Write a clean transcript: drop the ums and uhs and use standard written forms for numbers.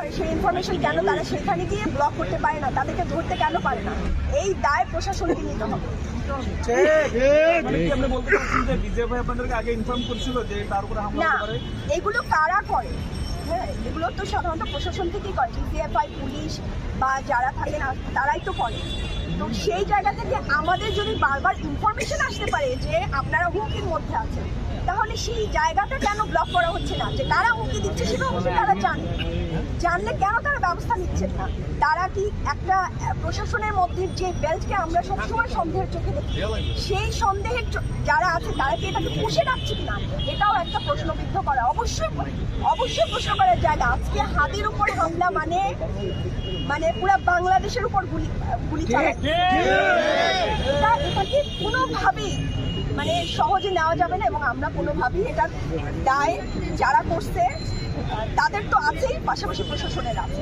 করে সেই ইনফরমেশন কেন তারা সেখানে গিয়ে ব্লক করতে পারে না, তাদেরকে ধরতে কেন পারে না? এই দায় প্রশাসনকে নিতে হবে। না, এগুলো কারা করে? হ্যাঁ, এগুলো তো সাধারণত প্রশাসন থেকেই করে, ডিজিএফআই, পুলিশ বা যারা থাকেন তারাই তো করে। তো সেই জায়গা থেকে আমাদের যদি বারবার ইনফরমেশন আসতে পারে যে আপনারা হুমকির মধ্যে আছেন, তাহলে সেই জায়গাটা কেন ব্লক করা হচ্ছে না? যে কারা হুমকি দিচ্ছে সেটা অবশ্যই তারা জানলে কেন তারা ব্যবস্থা নিচ্ছেন না? তারা কি একটা প্রশাসনের মধ্যে যে বেল্টকে আমরা সবসময় সন্দেহের চোখে দেখি, সেই সন্দেহের যারা আছে তারা কি এটাকে পুষে রাখছে কিনা, এটাও একটা প্রশ্নবিদ্ধ করা। অবশ্যই প্রশ্ন করার জায়গা। আজকে হাতির উপর হামলা মানে পুরো বাংলাদেশের উপর গুলি চালাচ্ছে, এটাকে কোনোভাবেই মানে সহজে নেওয়া যাবে না। এবং আমরা কোনোভাবেই এটার দায় যারা করছে তাদের তো আছেই, পাশাপাশি প্রশাসনের আছে।